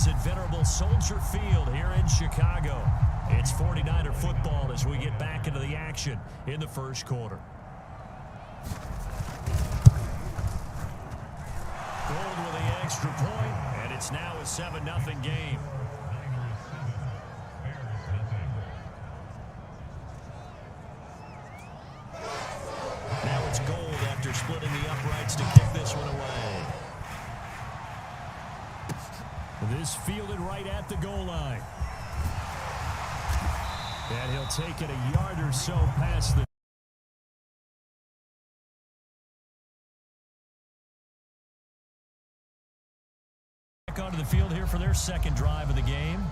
is at venerable Soldier Field here in Chicago. It's 49er football as we get back into the action in the first quarter. Gold with the extra point, and it's now a 7-0 game. Now it's Gold after splitting the uprights to kick this one away. This fielded right at the goal line. And he'll take it a yard or so past the back onto the field here for their second drive of the game.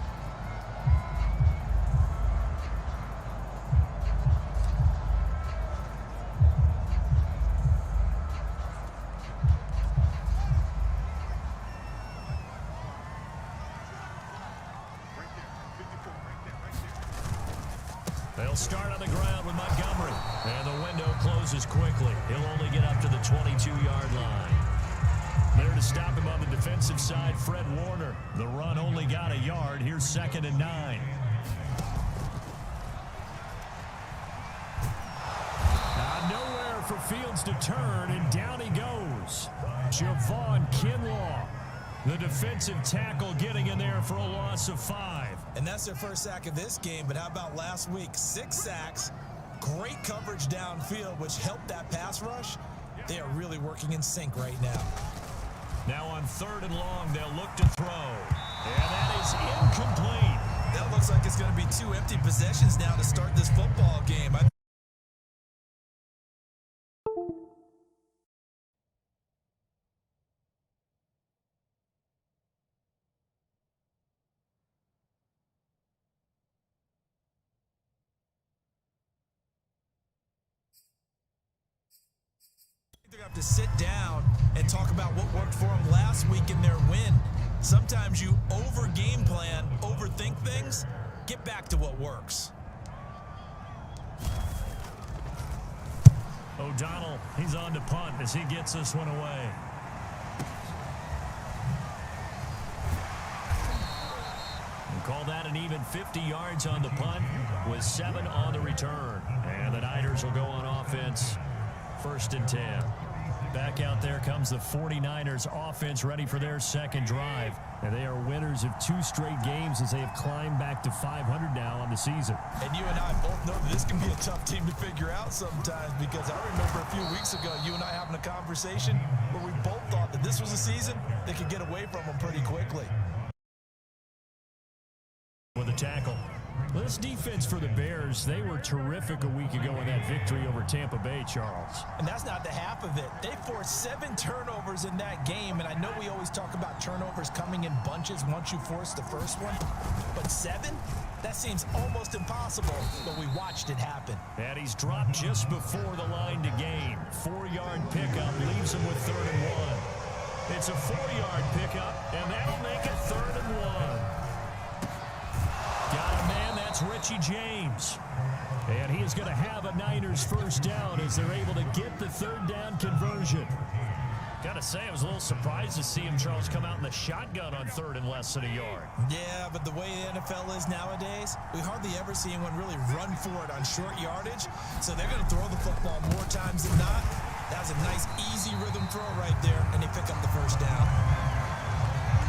They'll start on the ground with Montgomery. And the window closes quickly. He'll only get up to the 22-yard line. There to stop him on the defensive side, Fred Warner. The run only got a yard. Here's 2nd and 9. Nowhere for Fields to turn, and down he goes. Javon Kinlaw, the defensive tackle, getting in there for a loss of 5. And that's their first sack of this game, but how about last week? 6 sacks, great coverage downfield, which helped that pass rush. They are really working in sync right now. Now on 3rd and long, they'll look to throw. And that is incomplete. That looks like it's going to be 2 empty possessions now to start this football game. They're going to have to sit down and talk about what worked for them last week in their win. Sometimes you over-game plan, overthink things. Get back to what works. O'Donnell, he's on to punt as he gets this one away. And call that an even 50 yards on the punt with 7 on the return. And the Niners will go on offense. 1st and 10. Back out there comes the 49ers offense ready for their second drive. And they are winners of 2 straight games as they have climbed back to 500 now on the season. And you and I both know that this can be a tough team to figure out sometimes, because I remember a few weeks ago you and I having a conversation where we both thought that this was a season they could get away from them pretty quickly. With a tackle. This defense for the Bears, they were terrific a week ago in that victory over Tampa Bay, Charles. And that's not the half of it. They forced 7 turnovers in that game, and I know we always talk about turnovers coming in bunches once you force the first one, but 7? That seems almost impossible, but we watched it happen. And he's dropped just before the line to gain. 4-yard pickup leaves him with 3rd and 1. It's a 4-yard pickup, and that'll make it 3rd and 1. Got a man, that's Richie James. And he is going to have a Niners first down as they're able to get the 3rd down conversion. Got to say, I was a little surprised to see him, Charles, come out in the shotgun on 3rd and less than a yard. Yeah, but the way the NFL is nowadays, we hardly ever see anyone really run for it on short yardage. So they're going to throw the football more times than not. That was a nice, easy rhythm throw right there, and they pick up the first down.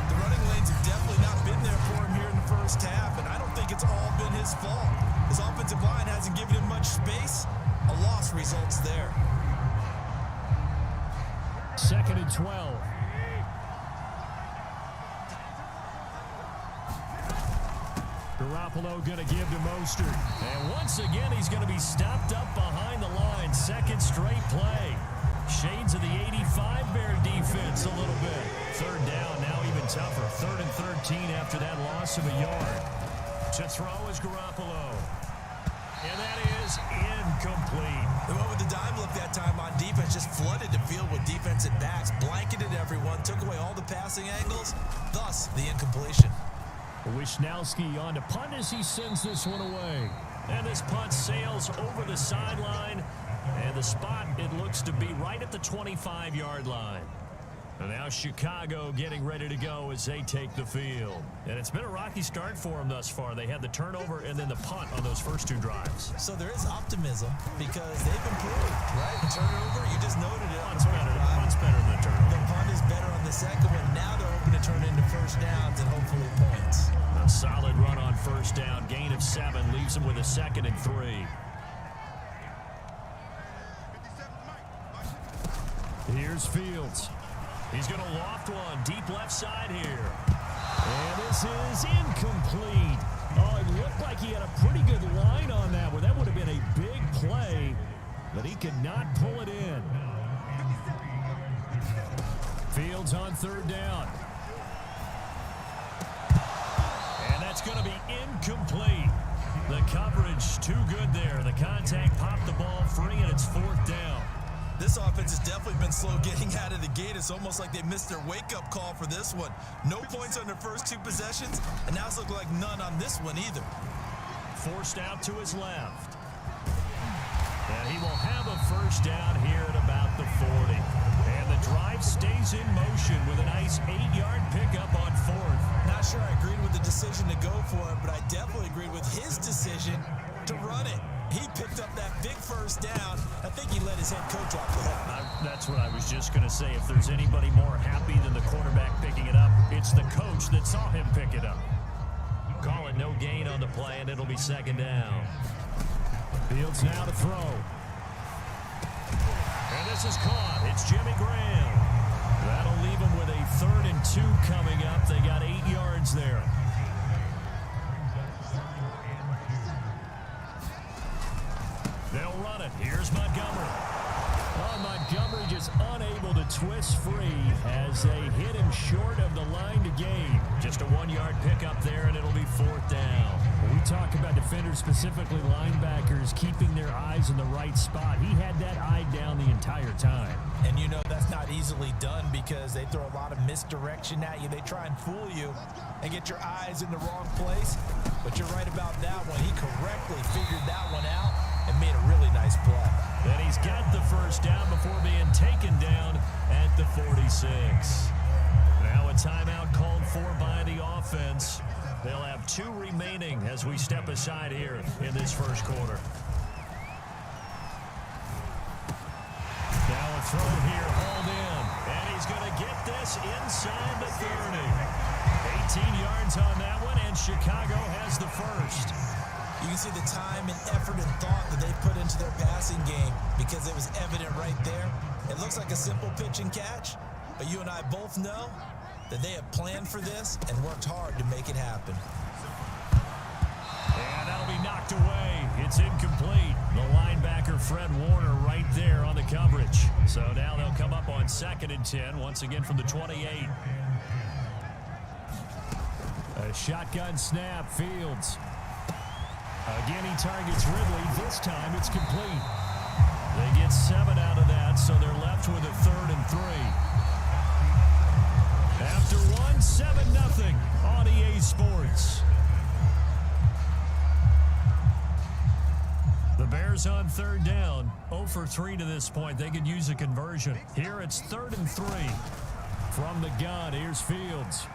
The running lanes have definitely not been there for him here in the first half, and I don't think it's all been his fault. His offensive line hasn't given him much space. A loss results there. 2nd and 12. Garoppolo going to give to Mostert. And once again, he's going to be stopped up behind the line. 2nd straight play. Shades of the 85 Bear defense a little bit. 3rd down, now even tougher. 3rd and 13 after that loss of a yard. To throw is Garoppolo. And that is incomplete. The one with the dime look that time on defense just flooded the field with defensive backs, blanketed everyone, took away all the passing angles, thus the incompletion. Wishnowski on to punt as he sends this one away. And this punt sails over the sideline. And the spot, it looks to be right at the 25-yard line. And now Chicago getting ready to go as they take the field. And it's been a rocky start for them thus far. They had the turnover and then the punt on those first two drives. So there is optimism because they've improved, right? The turnover, you just noted it. Punt's better than the turnover. The punt is better on the second one. Now they're hoping to turn it into first downs and hopefully points. A solid run on first down. Gain of 7 leaves them with a 2nd and 3. Here's Fields. He's going to loft one deep left side here. And this is incomplete. Oh, it looked like he had a pretty good line on that one. That would have been a big play, but he could not pull it in. Fields on 3rd down. And that's going to be incomplete. The coverage too good there. The contact popped the ball free, and it's 4th down. This offense has definitely been slow getting out of the gate. It's almost like they missed their wake-up call for this one. No points on their first 2 possessions, and now it's looking like none on this one either. Forced out to his left. And he will have a first down here at about the 40. And the drive stays in motion with a nice 8-yard pickup on 4th. Not sure I agreed with the decision to go for it, but I definitely agreed with his decision to run it. He picked up that big first down. I think he let his head coach off the hook. That's what I was just going to say. If there's anybody more happy than the quarterback picking it up, it's the coach that saw him pick it up. Call it no gain on the play, and it'll be 2nd down. Fields now to throw. And this is caught. It's Jimmy Graham. That'll leave him with a 3rd and 2 coming up. They got 8 yards there. They'll run it. Here's Montgomery. Oh, Montgomery just unable to twist free as they hit him short of the line to gain. Just a 1-yard pickup there, and it'll be 4th down. When we talk about defenders, specifically linebackers, keeping their eyes in the right spot. He had that eye down the entire time. And you know that's not easily done because they throw a lot of misdirection at you. They try and fool you and get your eyes in the wrong place. But you're right about that one. He correctly figured that one out and made a really nice play. And he's got the first down before being taken down at the 46. Now a timeout called for by the offense. They'll have 2 remaining as we step aside here in this first quarter. Now a throw here, hauled in. And he's going to get this inside the 30. 18 yards on that one, and Chicago has the first. You can see the time and effort and thought that they put into their passing game because it was evident right there. It looks like a simple pitch and catch, but you and I both know that they have planned for this and worked hard to make it happen. And that'll be knocked away. It's incomplete. The linebacker, Fred Warner, right there on the coverage. So now they'll come up on 2nd and 10, once again from the 28. A shotgun snap, Fields. Again, he targets Ridley. This time it's complete. They get 7 out of that, so they're left with a 3rd and 3. After 1, 7-0 on EA Sports. The Bears on 3rd down. 0 for 3 to this point. They could use a conversion. Here it's 3rd and 3. From the gun, here's Fields.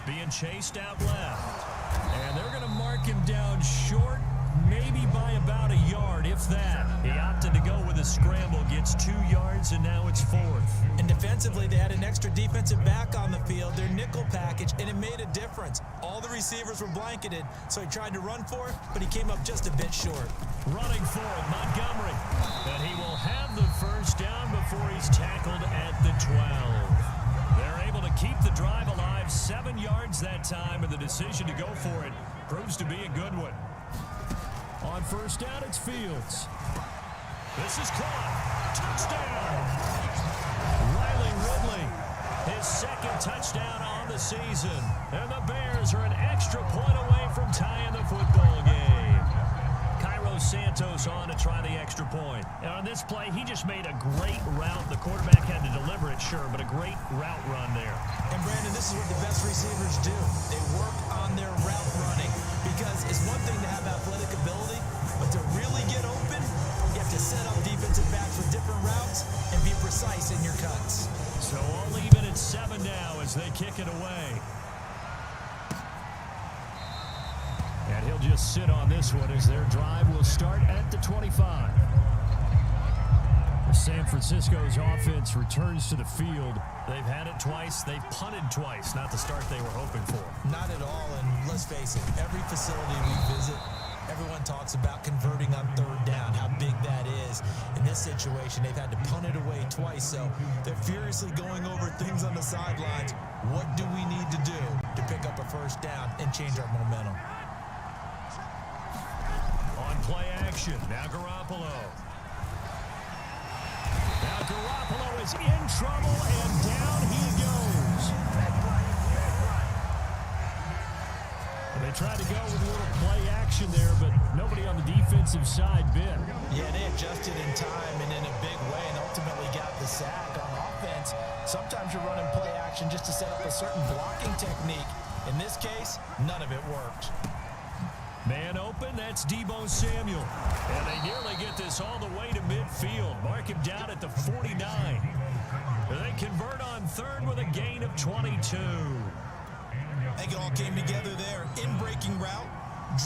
Being chased out left. And they're going to mark him down short, maybe by about a yard, if that. He opted to go with a scramble, gets 2 yards, and now it's 4th. And defensively, they had an extra defensive back on the field, their nickel package, and it made a difference. All the receivers were blanketed, so he tried to run for it, but he came up just a bit short. Running for it, Montgomery. And he will have the first down before he's tackled at the 12. They're able to keep the drive alive, 7 yards that time, and the decision to go for it proves to be a good one. On first down, it's Fields. This is caught. Touchdown. Riley Ridley, his 2nd touchdown on the season. And the Bears are an extra point away from tying the football game. Santos on to try the extra point. And on this play, he just made a great route. The quarterback had to deliver it, sure, but a great route run there. And, Brandon, this is what the best receivers do. They work on their route running because it's one thing to have athletic ability, but to really get open, you have to set up defensive backs with different routes and be precise in your cuts. So all even at 7 now as they kick it away. And he'll just sit on this one as their drive will start at the 25. San Francisco's offense returns to the field. They've had it twice. They've punted twice. Not the start they were hoping for. Not at all, and let's face it, every facility we visit, everyone talks about converting on third down, how big that is. In this situation, they've had to punt it away twice, so they're furiously going over things on the sidelines. What do we need to do to pick up a first down and change our momentum? On play action, now Garoppolo. Now Garoppolo is in trouble, and down he goes. They tried to go with a little play action there, but nobody on the defensive side bit. Yeah, they adjusted in time and in a big way and ultimately got the sack on offense. Sometimes you're running play action just to set up a certain blocking technique. In this case, none of it worked. Man open, that's Deebo Samuel. And they nearly get this all the way to midfield. Mark him down at the 49. They convert on third with a gain of 22. I think it all came together there. In-breaking route,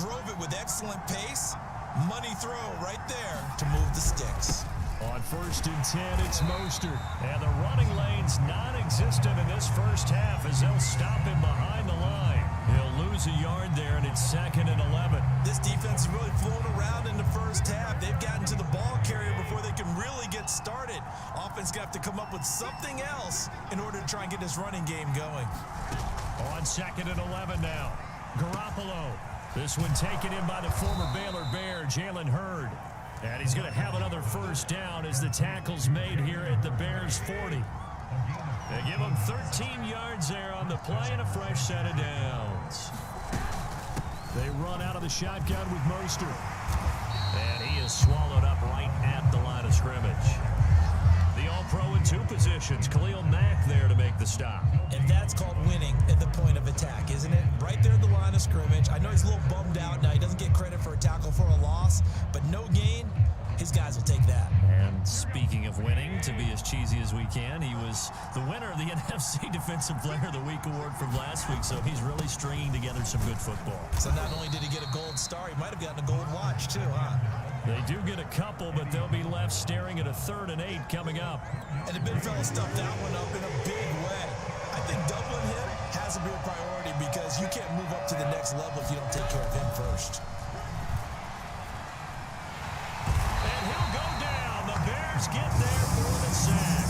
drove it with excellent pace. Money throw right there to move the sticks. On 1st and 10, it's Mostert. And the running lane's non-existent in this first half as they'll stop him behind the line. He'll lose a yard there, and it's 2nd and 11. This defense is really flown around in the first half. They've gotten to the ball carrier before they can really get started. Offense got to come up with something else in order to try and get this running game going. On 2nd and 11 now. Garoppolo. This one taken in by the former Baylor Bear, Jalen Hurd. And he's going to have another first down as the tackle's made here at the Bears' 40. They give him 13 yards there on the play and a fresh set of downs. They run out of the shotgun with Mostert. And he is swallowed up right at the line of scrimmage. The All-Pro in 2 positions. Khalil Mack there to make the stop. And that's called winning at the point of attack, isn't it? Right there at the line of scrimmage. I know he's a little bummed out now. He doesn't get credit for a tackle for a loss, but no gain, his guys will take that. And speaking of winning, to be as cheesy as we can, he was the winner of the NFC Defensive Player of the Week award from last week, so he's really stringing together some good football. So not only did he get a gold star, he might have gotten a gold watch too, huh? They do get a couple, but they'll be left staring at a 3rd and 8 coming up. And the big fella stuffed that one up in a big way. I think doubling him has to be a priority because you can't move up to the next level if you don't take care of him first. And he'll go down. The Bears get there for the sack.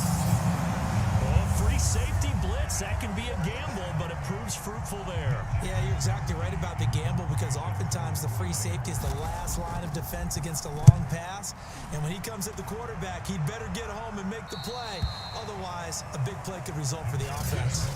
Oh, free safety blitz. That can be a gamble, but it proves fruitful there. Yeah, you're exactly right about the gamble because oftentimes the free safety is the last line of defense against a long pass. And when he comes at the quarterback, he'd better get home and make the play. Otherwise, a big play could result for the offense.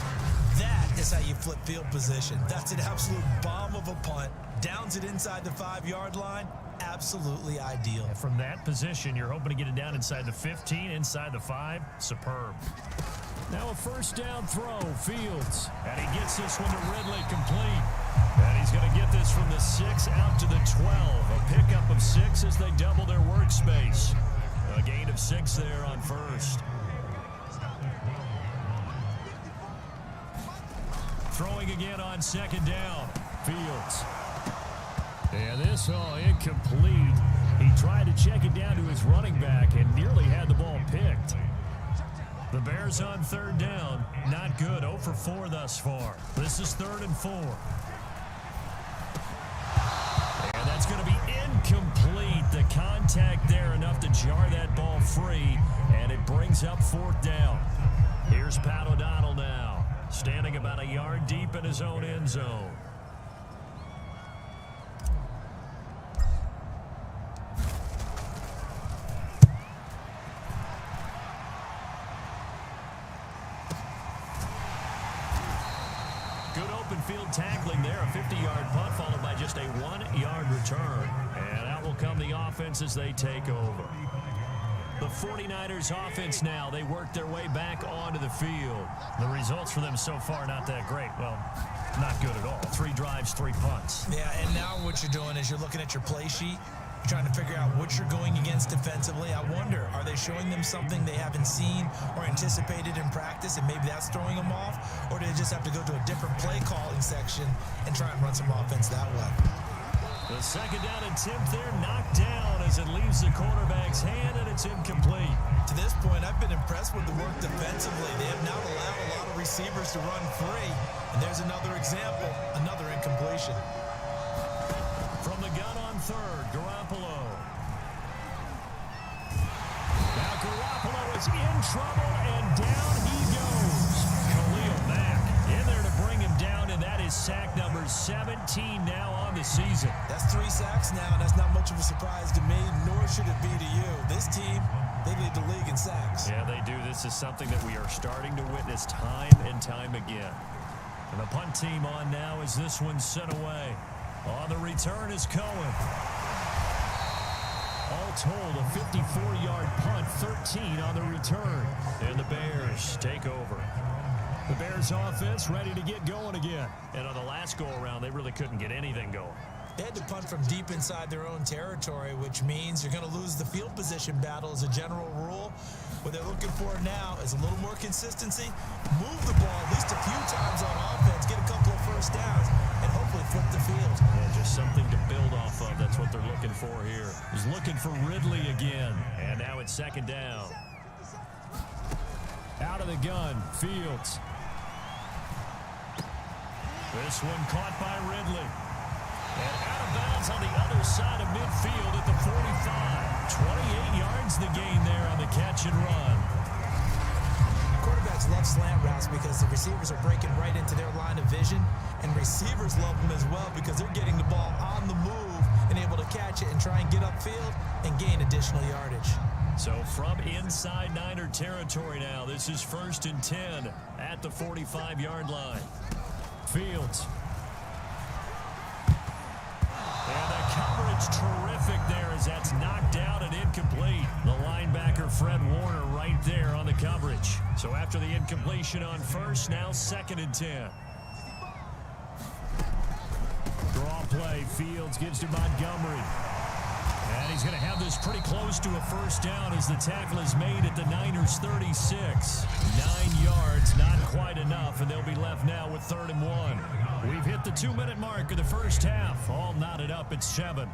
That is how you flip field position. That's an absolute bomb of a punt. Downs it inside the 5-yard line. Absolutely ideal. And from that position, you're hoping to get it down inside the 15, inside the 5. Superb. Now a first down throw, Fields. And he gets this one to Ridley complete. And he's going to get this from the 6 out to the 12. A pickup of 6 as they double their workspace. A gain of 6 there on first. Throwing again on 2nd down. Fields. And this incomplete. He tried to check it down to his running back and nearly had the ball picked. The Bears on 3rd down. Not good. 0 for 4 thus far. This is 3rd and 4. And that's going to be incomplete. The contact there enough to jar that ball free. And it brings up 4th down. Here's Pat O'Donnell now. Standing about a yard deep in his own end zone. Good open field tackling there. A 50-yard punt followed by just a 1-yard return. And out will come the offense as they take over. The 49ers offense now, they work their way back onto the field. The results for them so far not that great. Well, not good at all. 3 drives, 3 punts. Yeah, and now what you're doing is you're looking at your play sheet. You're trying to figure out what you're going against defensively. I wonder, are they showing them something they haven't seen or anticipated in practice, and maybe that's throwing them off? Or do they just have to go to a different play calling section and try and run some offense that way? The second down attempt there knocked down as it leaves the quarterback's hand, and it's incomplete. To this point, I've been impressed with the work defensively. They have not allowed a lot of receivers to run free. And there's another example, another incompletion. From the gun on third, Garoppolo. Now Garoppolo is in trouble, and down he goes. Khalil Mack in there to bring him down, and that is sack number 17 now on the season. That's 3 sacks now, and that's not much of a surprise to me, nor should it be to you. This team, they lead the league in sacks. Yeah, they do. This is something that we are starting to witness time and time again. And the punt team on now as this one's sent away. On the return is Cohen. All told, a 54-yard punt, 13 on the return. And the Bears take over. The Bears offense ready to get going again. And on the last go-around, they really couldn't get anything going. They had to punt from deep inside their own territory, which means you're going to lose the field position battle as a general rule. What they're looking for now is a little more consistency, move the ball at least a few times on offense, get a couple of first downs, and hopefully flip the field. Yeah, just something to build off of. That's what they're looking for here. He's looking for Ridley again. And now it's second down. Out of the gun, Fields. This one caught by Ridley. And out of bounds on the other side of midfield at the 45. 28 yards the gain there on the catch and run. Quarterbacks love slant routes because the receivers are breaking right into their line of vision, and receivers love them as well because they're getting the ball on the move and able to catch it and try and get upfield and gain additional yardage. So from inside Niner territory now, this is 1st and 10 at the 45-yard line. Fields. And the coverage terrific there as that's knocked down and incomplete. The linebacker Fred Warner right there on the coverage. So after the incompletion on first, now 2nd and 10. Draw play. Fields gives to Montgomery. And he's going to have this pretty close to a first down as the tackle is made at the Niners' 36. 9 yards, not quite enough, and they'll be left now with 3rd and 1. We've hit the 2-minute mark of the first half. All knotted up at 7.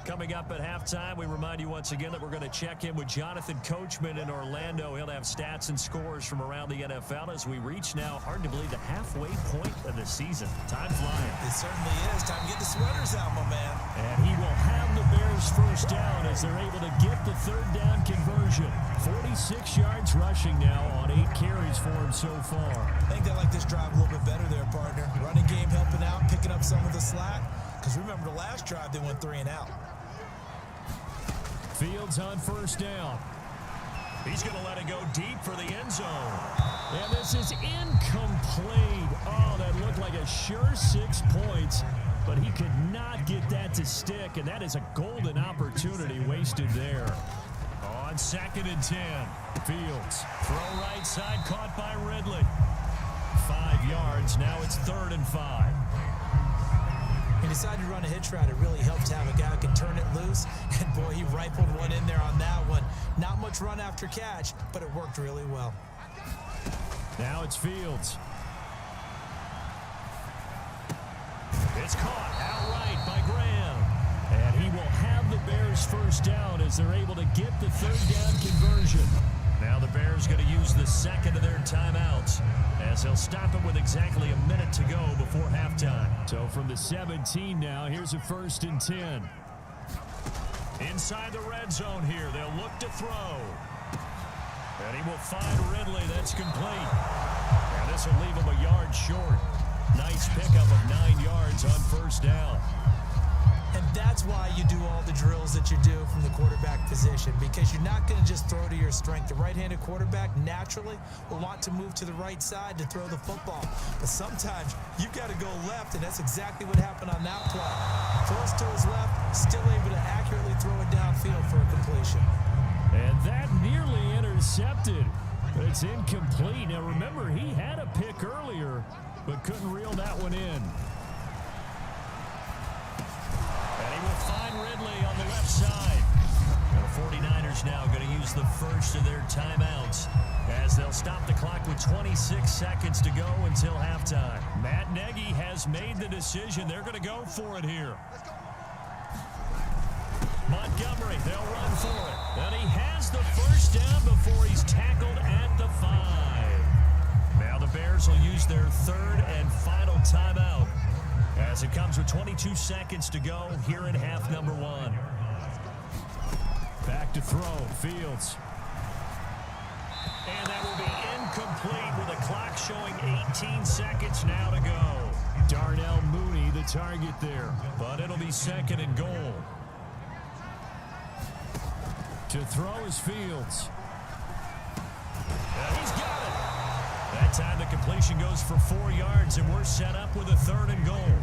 Coming up at halftime, we remind you once again that we're going to check in with Jonathan Coachman in Orlando. He'll have stats and scores from around the NFL as we reach now, hard to believe, the halfway point of the season. Time flying. It certainly is. Time to get the sweaters out, my man. And he will have the Bears first down as they're able to get the 3rd down conversion. 46 yards rushing now on 8 carries for him so far. I think they like this drive a little bit better there, partner. Running game helping out, picking up some of the slack. Because remember, the last drive, they went 3 and out. Fields on first down. He's going to let it go deep for the end zone. And this is incomplete. Oh, that looked like a sure 6 points, but he could not get that to stick, and that is a golden opportunity wasted there. On 2nd and 10, Fields. Throw right side, caught by Ridley. 5 yards, now it's 3rd and 5. He decided to run a hitch route. It really helped to have a guy who can turn it loose. And, boy, he rifled one in there on that one. Not much run after catch, but it worked really well. Now it's Fields. It's caught outright by Graham. And he will have the Bears first down as they're able to get the 3rd down conversion. Now the Bears going to use the 2nd of their timeouts as they'll stop it with exactly a minute to go before halftime. So from the 17 now, here's a 1st and 10. Inside the red zone here, they'll look to throw. And he will find Ridley. That's complete. And this will leave him a yard short. Nice pickup of 9 yards on first down. And that's That's why you do all the drills that you do from the quarterback position, because you're not going to just throw to your strength. The right-handed quarterback naturally will want to move to the right side to throw the football. But sometimes you've got to go left, and that's exactly what happened on that play. Forced to his left, still able to accurately throw it downfield for a completion. And that nearly intercepted. But it's incomplete. Now remember, he had a pick earlier, but couldn't reel that one in. And he will find Ridley on the left side. And the 49ers now going to use the first of their timeouts as they'll stop the clock with 26 seconds to go until halftime. Matt Nagy has made the decision. They're going to go for it here. Montgomery, they'll run for it. And he has the first down before he's tackled at the 5. Now the Bears will use their third and final timeout as it comes with 22 seconds to go here in half number 1. Back to throw, Fields. And that will be incomplete with a clock showing 18 seconds now to go. Darnell Mooney, the target there, but it'll be second and goal. To throw is Fields. And he's got it. That time the completion goes for 4 yards, and we're set up with a third and goal.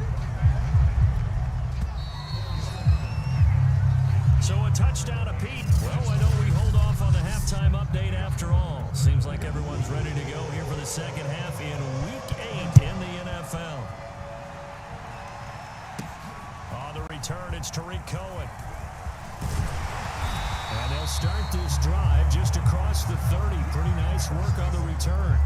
So a touchdown apiece. Well, why don't we hold off on the halftime update after all? Seems like everyone's ready to go here for the second half in Week 8 in the NFL. On the return, it's Tariq Cohen. And they'll start this drive just across the 30. Pretty nice work on the return.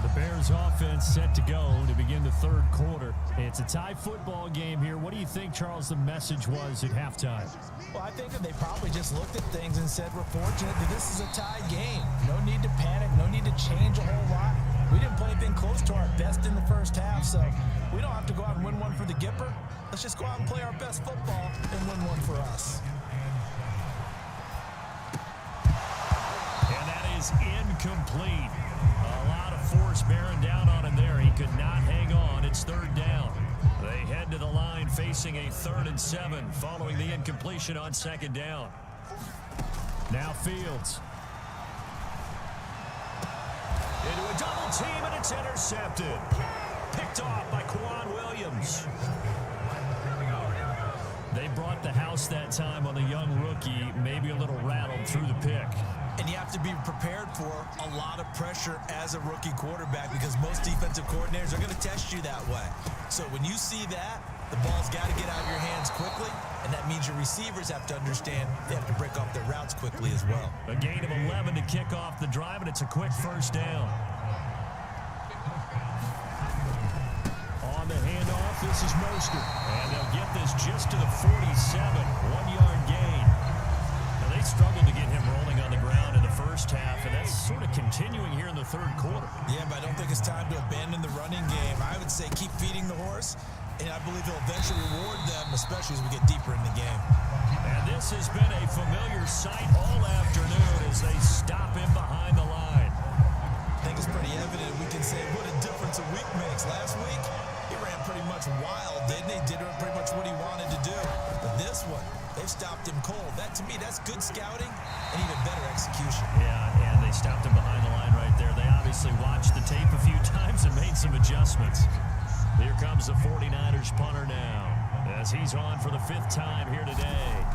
The Bears offense set to go to begin the third quarter. It's a tie football game here. What do you think, Charles, the message was at halftime? Well, I think that they probably just looked at things and said, we're fortunate that this is a tie game. No need to panic. No need to change a whole lot. We didn't play anything close to our best in the first half, so we don't have to go out and win one for the Gipper. Let's just go out and play our best football and win one for us. And that is incomplete. A lot of force bearing down on him there. He could not hang on. It's third down. They head to the line facing a 3rd and 7 following the incompletion on second down. Now Fields. Into a double team, and it's intercepted. Picked off by Quan Williams. They brought the house that time on the young rookie, maybe a little rattled through the pick. And you have to be prepared for a lot of pressure as a rookie quarterback because most defensive coordinators are going to test you that way. So when you see that, the ball's got to get out of your hands quickly, and that means your receivers have to understand they have to break off their routes quickly as well. A gain of 11 to kick off the drive, and it's a quick first down. On the handoff, this is Mostert. And they'll get this just to the 47, 1-yard gain. Now, they struggled to get him rolling on the ground in the first half, and that's sort of continuing here in the third quarter. Yeah, but I don't think it's time to abandon the running game. I would say keep feeding the horse, and I believe he'll eventually reward them, especially as we get deeper in the game. And this has been a familiar sight all afternoon as they stop him behind the line. I think it's pretty evident. We can say what a difference a week makes. Last week, he ran pretty much wild, didn't he? Did pretty much what he wanted to do. But this one, they've stopped him cold. That, to me, that's good scouting and even better execution. Yeah, and they stopped him behind the line right there. They obviously watched the tape a few times and made some adjustments. Here comes the 49ers punter now as he's on for the 5th time here today.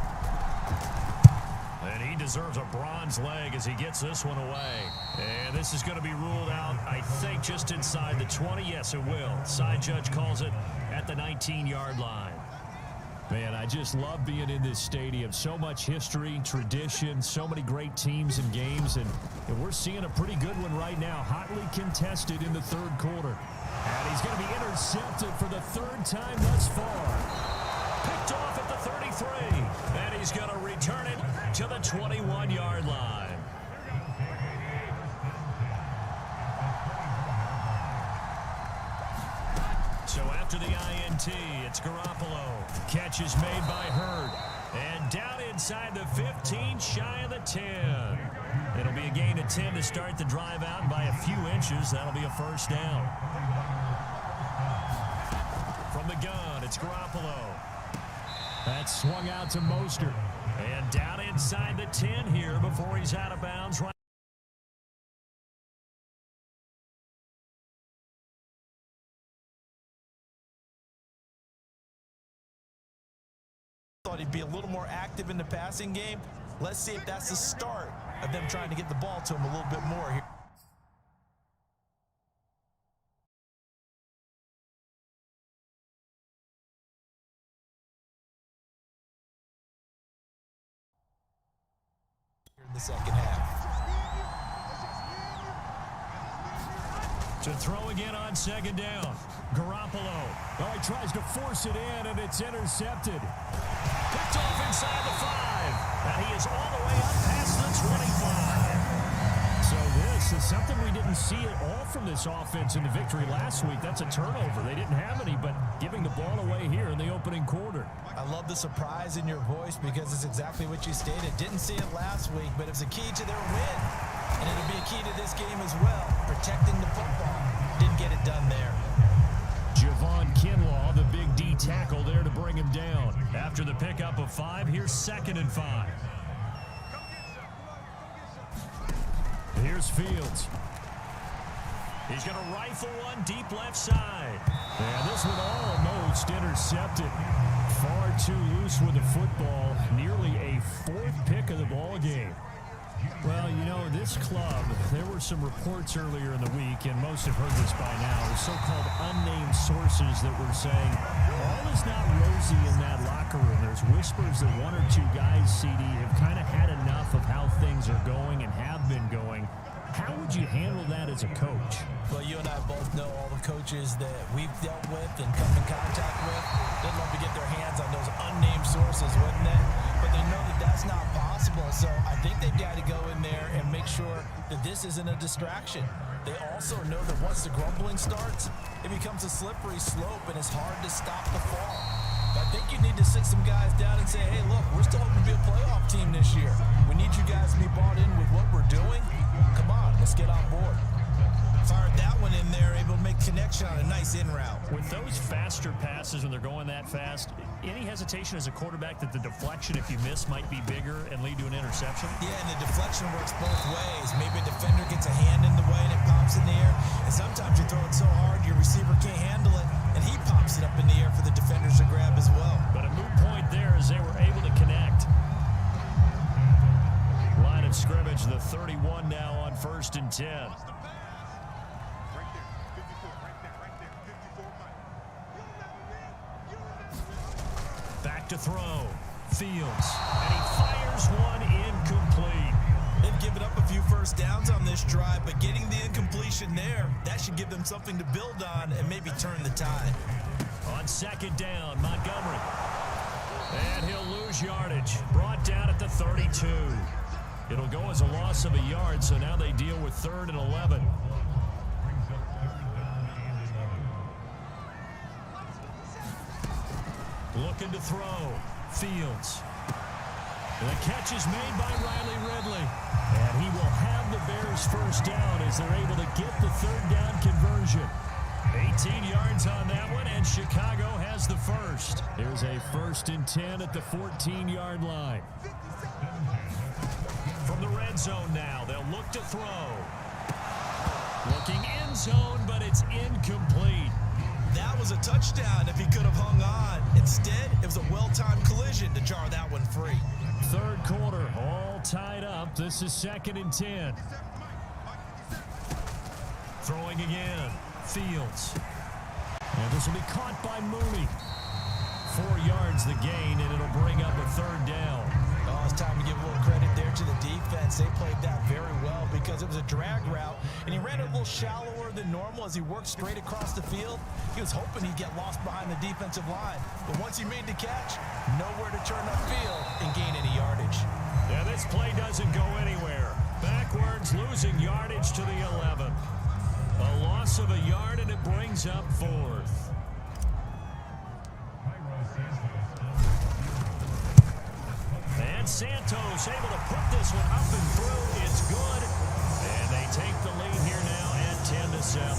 And he deserves a bronze leg as he gets this one away. And this is going to be ruled out, I think, just inside the 20. Yes, it will. Side judge calls it at the 19-yard line. Man, I just love being in this stadium. So much history, tradition, so many great teams and games. And we're seeing a pretty good one right now, hotly contested in the third quarter. And he's going to be intercepted for the 3rd time thus far. Picked off at the 33. And he's going to return it to the 21-yard line. So after the INT, it's Garoppolo. Catch is made by Hurd. And down inside the 15, shy of the 10. It'll be a gain of 10 to start the drive out, and by a few inches, that'll be a first down. From gun. It's Garoppolo. That's swung out to Mostert. And down inside the 10 here before he's out of bounds. Right. Thought he'd be a little more active in the passing game. Let's see if that's the start of them trying to get the ball to him a little bit more here. In the second half. To throw again on second down. Garoppolo. Oh, he tries to force it in, and it's intercepted. Picked off inside the 5. And he is all the way up past the 25. So this is something we didn't see at all from this offense in the victory last week. That's a turnover. They didn't have any, but giving the ball away here in the opening quarter. I love the surprise in your voice because it's exactly what you stated. Didn't see it last week, but it was a key to their win. And it'll be a key to this game as well. Protecting the football. Didn't get it done there. Javon Kinlaw, the big D tackle there to bring him down. After the pickup of 5, here's 2nd and 5. Here's Fields. He's going to rifle one deep left side. And this one almost intercepted. Far too loose with the football. Nearly a 4th pick of the ball game. Well, you know, this club, there were some reports earlier in the week, and most have heard this by now, the so-called unnamed sources that were saying all is not rosy in that locker room. There's whispers that 1 or 2 guys, CD, have kind of had enough of how things are going and have been going. How would you handle that as a coach? Well, you and I both know all the coaches that we've dealt with and come in contact with. They'd love to get their hands on those unnamed sources, wouldn't they? But they know that that's not possible. So I think they've got to go in there and make sure that this isn't a distraction. They also know that once the grumbling starts, it becomes a slippery slope and it's hard to stop the fall. I think you need to sit some guys down and say, hey, look, we're still hoping to be a playoff team this year. We need you guys to be bought in with what we're doing. Come on, let's get on board. Fired that one in there, able to make connection on a nice in route. With those faster passes when they're going that fast, any hesitation as a quarterback that the deflection, if you miss, might be bigger and lead to an interception? Yeah, and the deflection works both ways. Maybe a defender gets a hand in the way and it pops in the air. And sometimes you throw it so hard your receiver can't handle it, and he pops it up in the air for the defenders to grab as well. But a moot point there as they were able to connect. Line of scrimmage, the 31 now on 1st and 10. Back to throw. Fields. And he fires one incomplete. They've given up a few first downs on this drive, but getting the incompletion there, that should give them something to build on and maybe turn the tide. On 2nd down, Montgomery. And he'll lose yardage. Brought down at the 32. It'll go as a loss of a yard, so now they deal with 3rd and 11. Looking to throw. Fields. The catch is made by Riley Ridley. And he will have the Bears first down as they're able to get the 3rd down conversion. 18 yards on that one, and Chicago has the first. Here's a 1st and 10 at the 14-yard line. From the red zone now, they'll look to throw. Looking end zone, but it's incomplete. That was a touchdown if he could have hung on. Instead, it was a well-timed collision to jar that one free. 3rd quarter, all tied up. This is 2nd and 10. Throwing again. Fields. And this will be caught by Mooney. 4 yards the gain, and it'll bring up a 3rd down. Oh, it's time to give a little credit there to the defense. They played that very well because it was a drag route, and he ran it a little shallower than normal as he worked straight across the field. He was hoping he'd get lost behind the defensive line. But once he made the catch, nowhere to turn upfield and gain any yardage. Yeah, this play doesn't go anywhere. Backwards, losing yardage to the 11. A loss of a yard, and it brings up 4th. And Santos able to put this one up and through. It's good. And they take the lead here now at 10-7.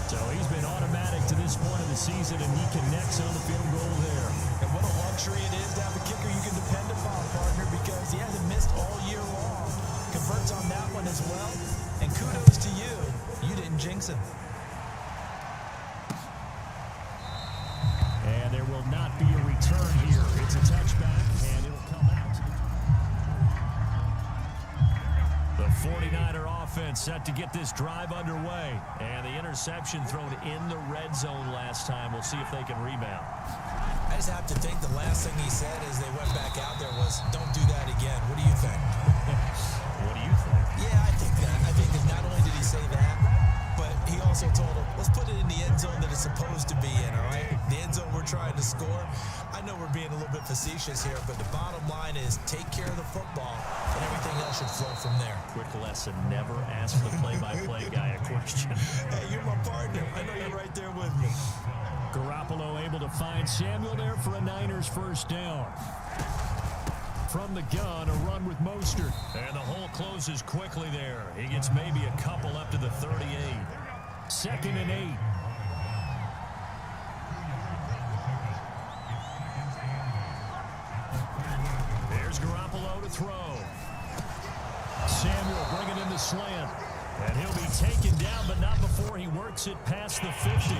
So he's been automatic to this this point of the season, and he connects on the field goal there. And what a luxury it is to have a kicker you can depend upon, partner, because he hasn't missed all year long. Converts on that one as well. And kudos to you. You didn't jinx him. And there will not be a return here. It's a touchback, and it'll come out. The 49er offense set to get this drive underway. And the interception thrown in the red zone last time. We'll see if they can rebound. I just have to think the last thing he said as they went back out there was, don't do that again. What do you think? What do you think? Yeah, I think that. I think that not only did he say that, but he also told him, let's put it in the end zone that it's supposed to be in, all right? The end zone we're trying to score. I know we're being a little bit facetious here, but the bottom line is take care of the football, and everything else should flow from there. Quick lesson, never ask the play-by-play guy a question. Hey, you're my partner. I know you're right there with me. Garoppolo able to find Samuel there for a Niners first down. From the gun, a run with Mostert. And the hole closes quickly there. He gets maybe a couple up to the 38. 2nd and 8. There's Garoppolo to throw. Samuel bringing in the slant. And he'll be taken down, but not before he works it past the 50.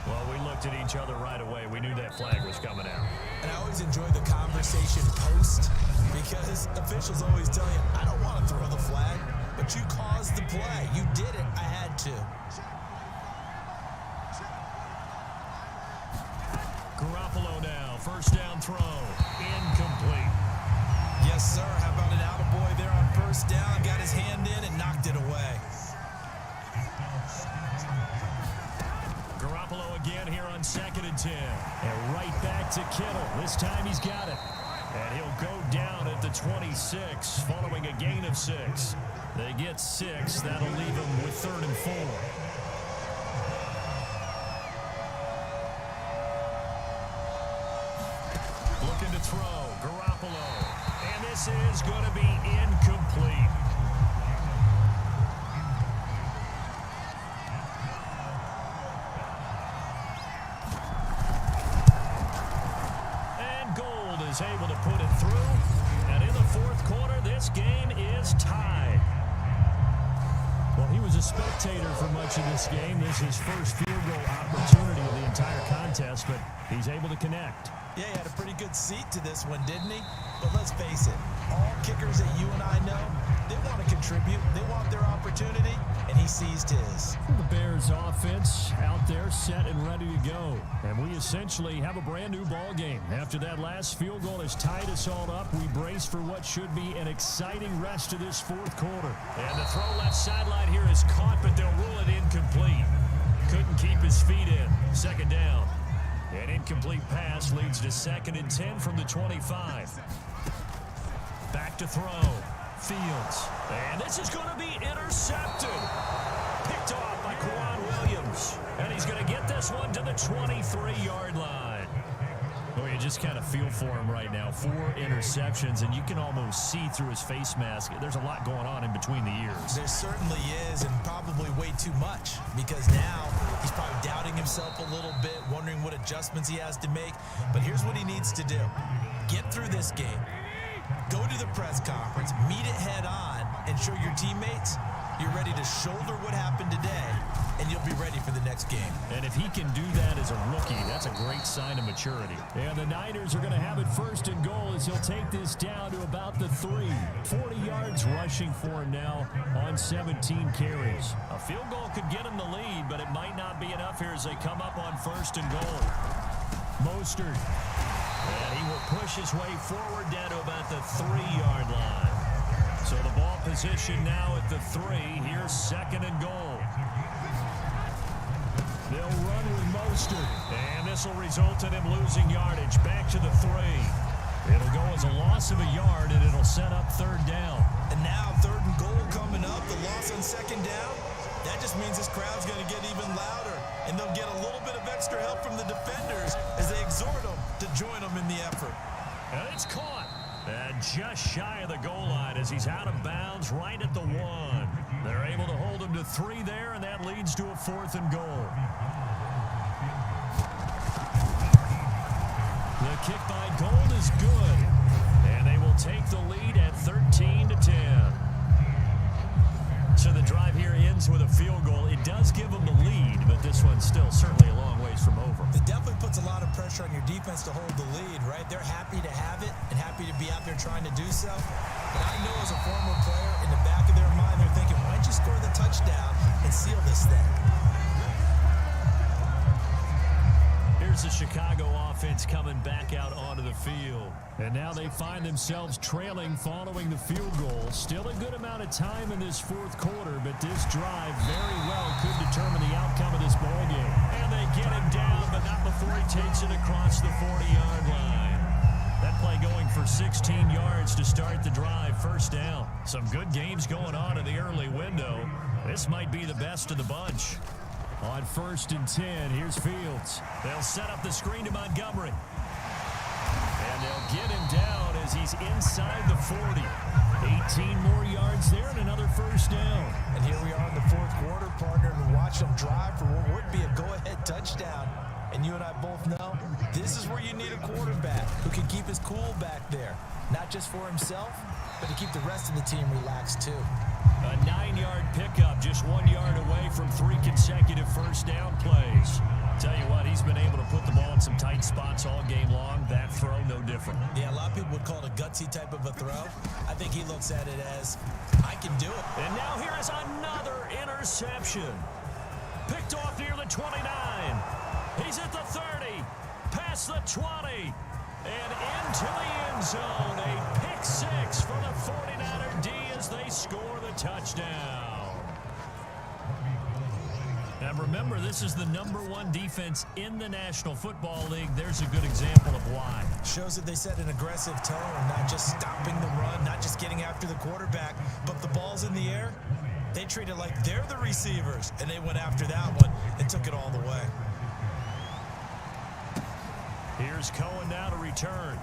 Well, we looked at each other right away. We knew that flag was coming out. And I always enjoy the conversation post because officials always tell you, I don't want to throw the flag, but you caused the play. You did it. I had to. Garoppolo now. First down throw. Incomplete. Yes, sir. How about an attaboy there on first down? Got his hand in and knocked it away. Garoppolo again here on 2nd and 10. And right back to Kittle. This time he's got it. And he'll go down at the 26 following a gain of 6. They get 6. That'll leave them with 3rd and 4. Looking to throw. Garoppolo. And this is going to be incomplete. Is able to put it through, and in the 4th quarter, this game is tied. Well, he was a spectator for much of this game. This is his first field goal opportunity of the entire contest, but he's able to connect. Yeah, he had a pretty good seat to this one, didn't he? But let's face it, all kickers that you and I know, they want to contribute. They want their opportunity, and he seized his. The Bears offense out there set and ready to go. And we essentially have a brand new ball game. After that last field goal has tied us all up, we brace for what should be an exciting rest of this 4th quarter. And the throw left sideline here is caught, but they'll rule it incomplete. Couldn't keep his feet in. 2nd down. An incomplete pass leads to 2nd and 10 from the 25. Back to throw. Fields. And this is going to be intercepted. Picked off by Quan Williams. And he's going to get this one to the 23-yard line. Well, you just kind of feel for him right now. 4 interceptions, and you can almost see through his face mask. There's a lot going on in between the ears. There certainly is, and probably way too much, because now he's probably doubting himself a little bit, wondering what adjustments he has to make. But here's what he needs to do. Get through this game. Go to the press conference, meet it head on, and show your teammates you're ready to shoulder what happened today, and you'll be ready for the next game. And if he can do that as a rookie, that's a great sign of maturity. And the Niners are going to have it 1st and goal as he'll take this down to about the 3. 40 yards rushing for him now on 17 carries. A field goal could get him the lead, but it might not be enough here as they come up on 1st and goal. Mostert. And he will push his way forward down to about the 3-yard line. So the ball position now at the 3. Here's 2nd and goal. They'll run with Mostert. And this will result in him losing yardage. Back to the 3. It'll go as a loss of a yard, and it'll set up 3rd down. And now 3rd and goal coming up. The loss on 2nd down. That just means this crowd's going to get even louder. And they'll get a little bit of extra help from the defenders as they exhort them to join them in the effort. And it's caught. And just shy of the goal line as he's out of bounds right at the 1. They're able to hold him to 3 there, and that leads to a 4th and goal. The kick by Gold is good, and they will take the lead at 13-10. So the drive here ends with a field goal. It does give them the lead, but this one's still certainly a long ways from over. It definitely puts a lot of pressure on your defense to hold the lead, right? They're happy to have it and happy to be out there trying to do so. But I know as a former player, in the back of their mind, they're thinking, why don't you score the touchdown and seal this thing? Here's the Chicago offense coming back out onto the field. And now they find themselves trailing following the field goal. Still a good amount of time in this 4th quarter, but this drive very well could determine the outcome of this ballgame. And they get him down, but not before he takes it across the 40-yard line. That play going for 16 yards to start the drive. First down. Some good games going on in the early window. This might be the best of the bunch. On 1st and 10, here's Fields. They'll set up the screen to Montgomery. And they'll get him down as he's inside the 40. 18 more yards there and another first down. And here we are in the 4th quarter, partner, and watch them drive for what would be a go-ahead touchdown. And you and I both know this is where you need a quarterback who can keep his cool back there. Not just for himself, but to keep the rest of the team relaxed too. A 9-yard pickup, just 1 yard away from 3 consecutive first down plays. Tell you what, he's been able to put the ball in some tight spots all game long. That throw, no different. Yeah, a lot of people would call it a gutsy type of a throw. I think he looks at it as, I can do it. And now here is another interception. Picked off near the 29. He's at the 30, past the 20, and into the end zone. A pick 6 for the 49er D as they score the touchdown. And remember, this is the #1 defense in the National Football League. There's a good example of why. Shows that they set an aggressive tone, not just stopping the run, not just getting after the quarterback, but the ball's in the air. They treat it like they're the receivers, and they went after that one and took it all the way. Here's Cohen now to return.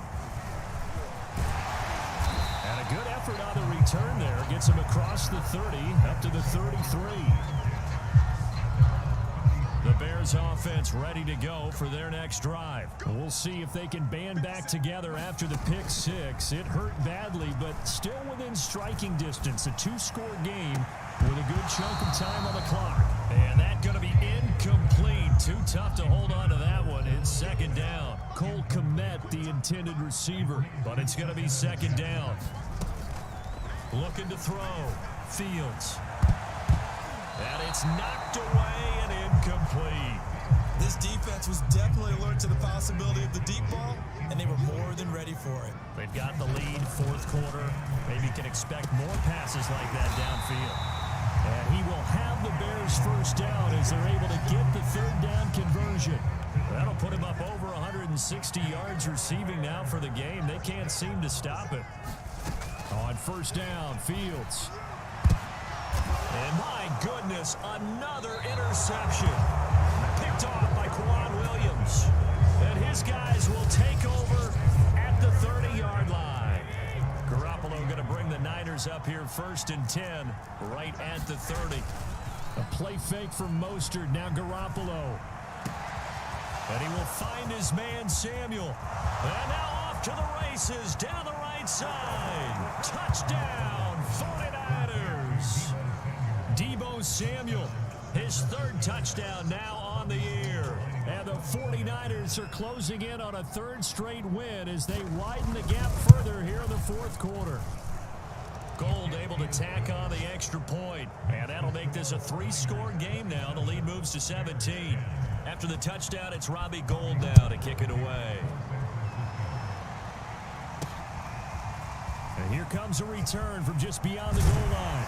And a good effort on the return there. Gets him across the 30, up to the 33. The Bears offense ready to go for their next drive. We'll see if they can band back together after the pick 6. It hurt badly, but still within striking distance. A 2-score game with a good chunk of time on the clock. And that's going to be incomplete. Too tough to hold on to that one. It's 2nd down. Cole Kmet, the intended receiver, but it's going to be 2nd down. Looking to throw. Fields. And it's knocked away and incomplete. This defense was definitely alert to the possibility of the deep ball, and they were more than ready for it. They've got the lead, 4th quarter. Maybe you can expect more passes like that downfield. And he will have the Bears first down as they're able to get the 3rd down conversion. That'll put him up over 160 yards receiving now for the game. They can't seem to stop it. On 1st down, Fields. And my goodness, another interception. Picked off by Quan Williams. And his guys will take over at the 30-yard line. Garoppolo going to bring the Niners up here 1st and 10, right at the 30. A play fake from Mostert, now Garoppolo. And he will find his man Samuel. And now off to the races, down the right side. Touchdown, 49ers. Deebo Samuel, his 3rd touchdown now on the year. And the 49ers are closing in on a 3rd straight win as they widen the gap further here in the 4th quarter. Gold able to tack on the extra point. And that'll make this a 3-score game now. The lead moves to 17. After the touchdown, it's Robbie Gould now to kick it away. And here comes a return from just beyond the goal line.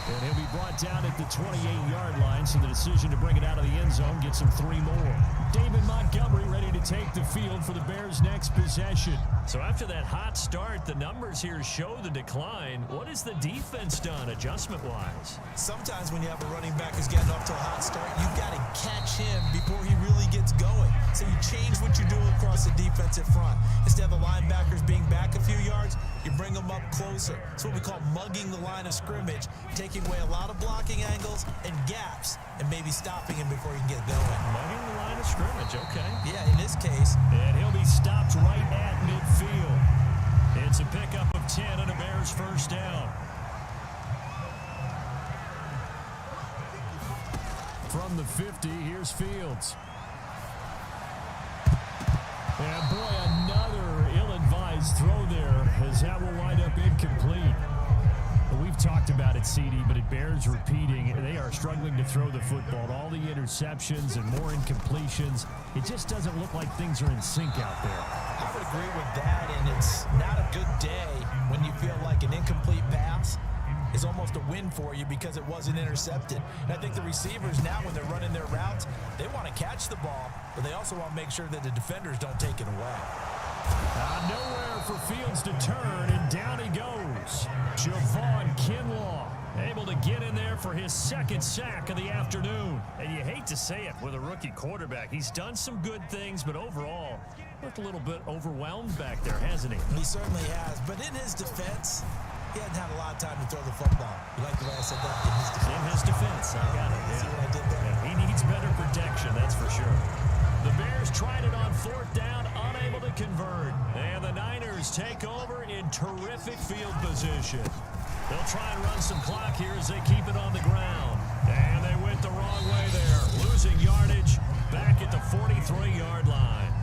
And he'll be brought down at the 28-yard line, so the decision to bring it out of the end zone gets him 3 more. David Montgomery ready to take the field for the Bears' next possession. So after that hot start, the numbers here show the decline. What has the defense done adjustment-wise? Sometimes when you have a running back who's getting off to a hot start, you've got to catch him before he really gets going. So you change what you're doing across the defensive front. Instead of the linebackers being back a few yards, you bring them up closer. It's what we call mugging the line of scrimmage, taking away a lot of blocking angles and gaps, and maybe stopping him before he can get going. Mugging the line of scrimmage, okay. Yeah, in this case. And he'll be stopped right at midfield. It's a pickup of 10 and a Bears first down. From the 50, here's Fields. And boy, another ill-advised throw there, as that will wind up incomplete. We've talked about it, CD, but it bears repeating. They are struggling to throw the football. All the interceptions and more incompletions. It just doesn't look like things are in sync out there. I would agree with that, and it's not a good day when you feel like an incomplete pass is almost a win for you because it wasn't intercepted. And I think the receivers now, when they're running their routes, they want to catch the ball, but they also want to make sure that the defenders don't take it away. Nowhere for Fields to turn, and down he goes. Javon Kinlaw able to get in there for his second sack of the afternoon. And you hate to say it with a rookie quarterback. He's done some good things, but overall, looked a little bit overwhelmed back there, hasn't he? He certainly has, but in his defense, he hadn't had a lot of time to throw the football. You like the way I said that? In his defense. In his defense, I got it. See what I did there? Yeah, he needs better protection, that's for sure. The Bears tried it on fourth down, unable to convert. And the Niners take over in terrific field position. They'll try and run some clock here as they keep it on the ground. And they went the wrong way there, losing yardage back at the 43-yard line.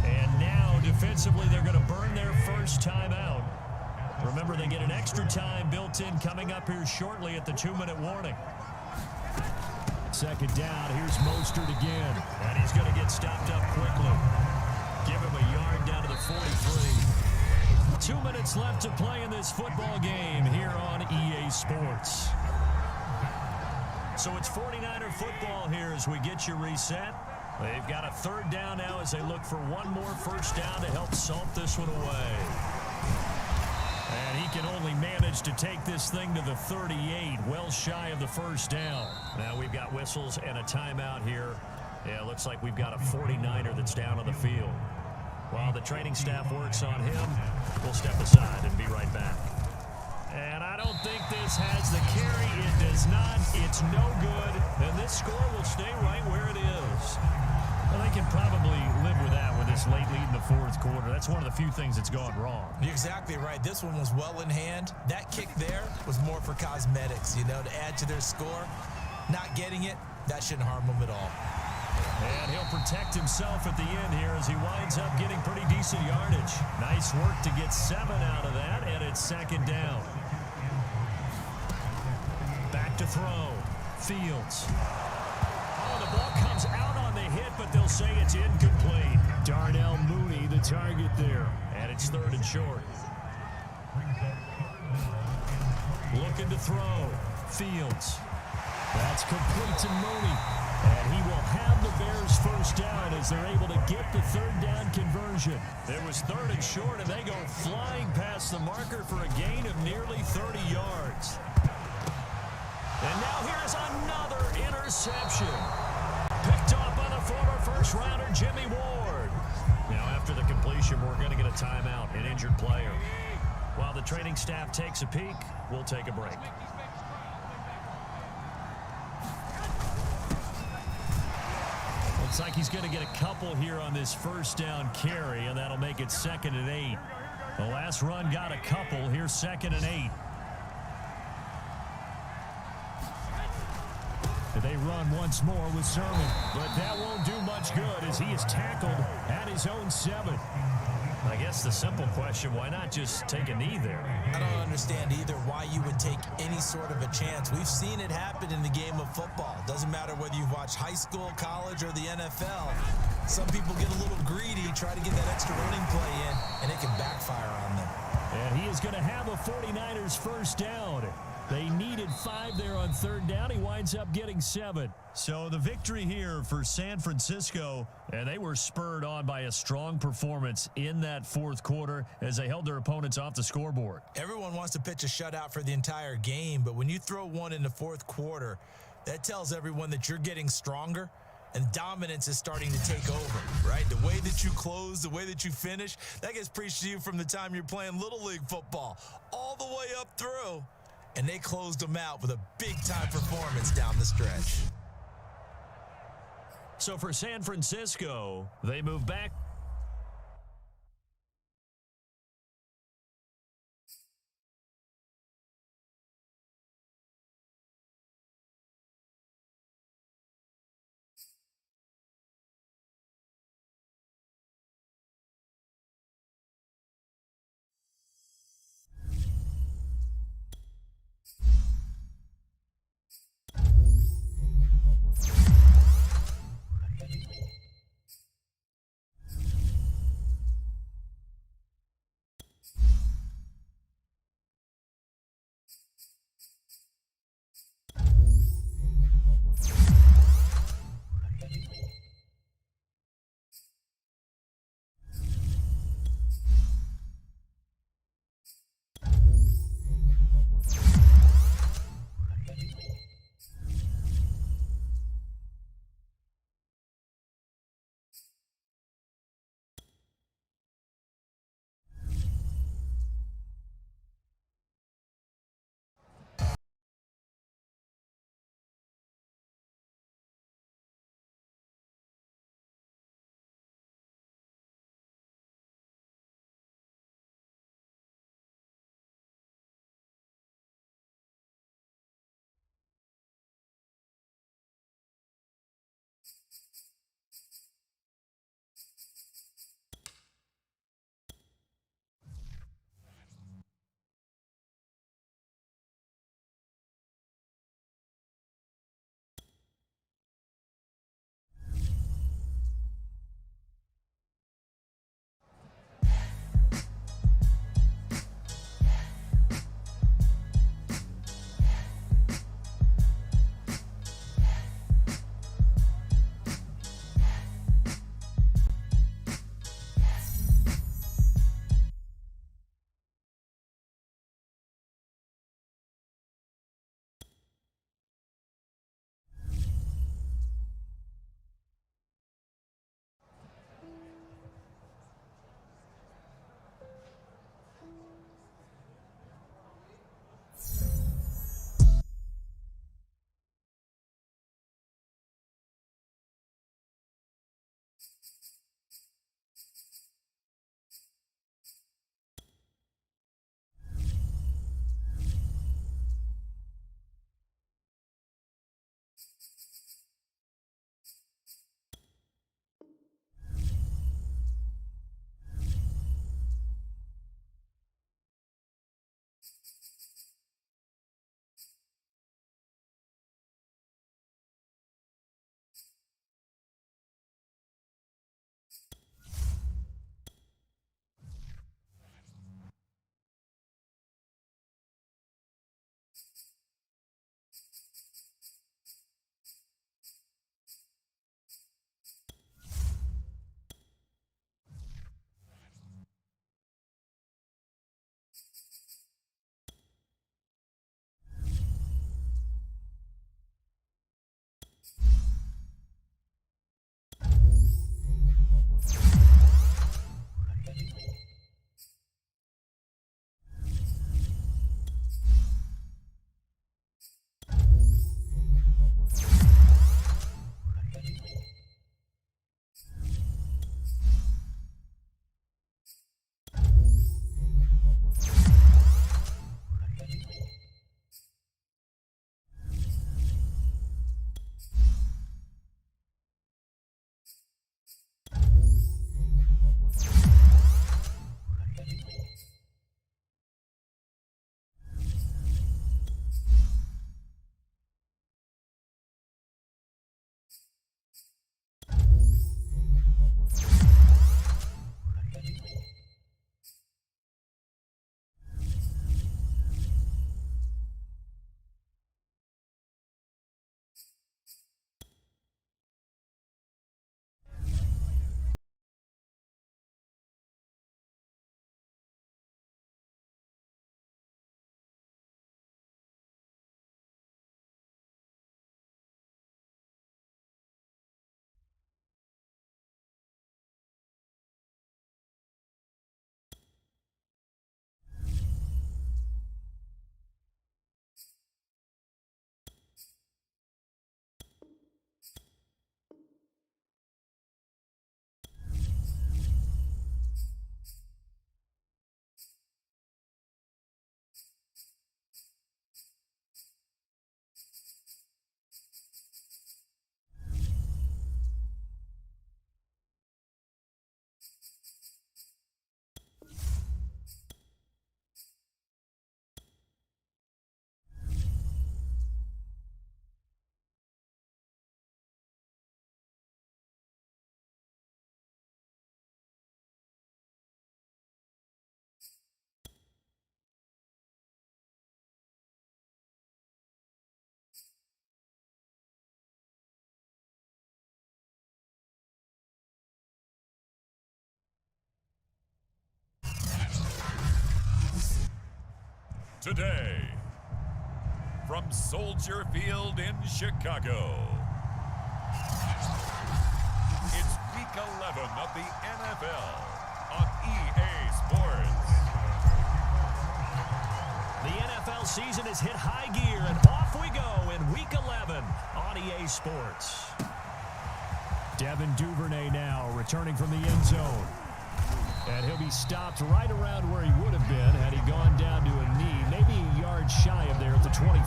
And now, defensively, they're going to burn their first timeout. Remember, they get an extra time built in coming up here shortly at the 2-minute warning. Second down, here's Mostert again. And he's going to get stopped up quickly. Give him a yard down to the 43. 2 minutes left to play in this football game here on EA Sports. So it's 49er football here as we get you reset. They've got a third down now as they look for one more first down to help salt this one away. And he can only manage to take this thing to the 38, well shy of the first down. Now we've got whistles and a timeout here. Yeah, it looks like we've got a 49er that's down on the field. While the training staff works on him, we'll step aside and be right back. And I don't think this has the carry. It does not. It's no good. And this score will stay right where it is. Well, they can probably live with that with this late lead in the fourth quarter. That's one of the few things that's gone wrong. You're exactly right. This one was well in hand. That kick there was more for cosmetics, you know, to add to their score. Not getting it, that shouldn't harm them at all. And he'll protect himself at the end here as he winds up getting pretty decent yardage. Nice work to get 7 out of that, and it's second down. Back to throw. Fields. Oh, the ball comes out on the hit, but they'll say it's incomplete. Darnell Mooney, the target there. And it's third and short. Looking to throw. Fields. That's complete to Mooney. And he will have the Bears first down as they're able to get the third down conversion. It was third and short, and they go flying past the marker for a gain of nearly 30 yards. And now here's another interception. Picked off by the former first-rounder Jimmy Ward. Now after the completion, we're going to get a timeout, an injured player. While the training staff takes a peek, we'll take a break. Looks like he's going to get a couple here on this first down carry, and that'll make it 2nd and 8. The last run got a couple. Here's 2nd and 8. They run once more with Sermon, but that won't do much good as he is tackled at his own 7. I guess the simple question, why not just take a knee there? I don't understand either why you would take any sort of a chance. We've seen it happen in the game of football. Doesn't matter whether you've watched high school, college, or the NFL. Some people get a little greedy, try to get that extra running play in, and it can backfire on them. And he is going to have a 49ers first down. They needed 5 there on on third down. He winds up getting 7. So the victory here for San Francisco. And they were spurred on by a strong performance in that fourth quarter as they held their opponents off the scoreboard. Everyone wants to pitch a shutout for the entire game, but when you throw one in the fourth quarter, that tells everyone that you're getting stronger and dominance is starting to take over, right? The way that you close, the way that you finish, that gets preached to you from the time you're playing Little League football all the way up through. And they closed them out with a big-time performance down the stretch. So for San Francisco, they move back. today, from Soldier Field in Chicago, it's Week 11 of the NFL on EA Sports. The NFL season has hit high gear, and off we go in Week 11 on EA Sports. Devin Duvernay now returning from the end zone. And he'll be stopped right around where he would have been had he gone down to a knee, maybe a yard shy of there at the 24.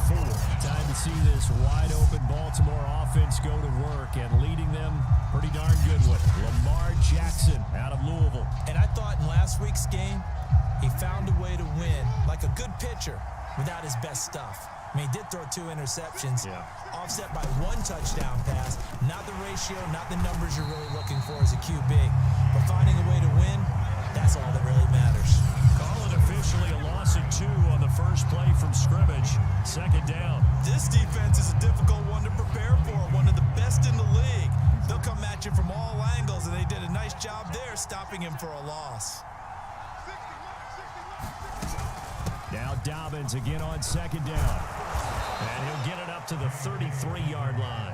Time to see this wide-open Baltimore offense go to work, and leading them pretty darn good with Lamar Jackson out of Louisville. And I thought in last week's game, he found a way to win like a good pitcher without his best stuff. I mean, he did throw 2 interceptions, offset by 1 touchdown pass. Not the ratio, not the numbers you're really looking for as a QB. But finding a way to win, that's all that really matters. Call it officially a loss of 2 on the first play from scrimmage. Second down. This defense is a difficult one to prepare for, one of the best in the league. They'll come at you from all angles, and they did a nice job there stopping him for a loss. Now Dobbins again on second down. And he'll get it up to the 33-yard line.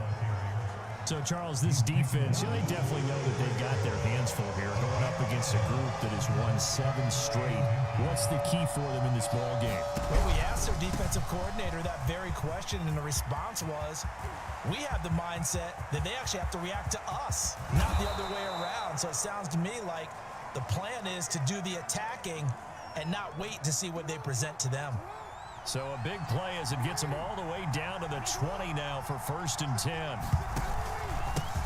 So, Charles, this defense, they definitely know that they've got their hands full here, going up against a group that has won 7 straight. What's the key for them in this ball game? Well, we asked their defensive coordinator that very question, and the response was, we have the mindset that they actually have to react to us, not the other way around. So it sounds to me like the plan is to do the attacking and not wait to see what they present to them. So a big play as it gets them all the way down to the 20 now for 1st and 10.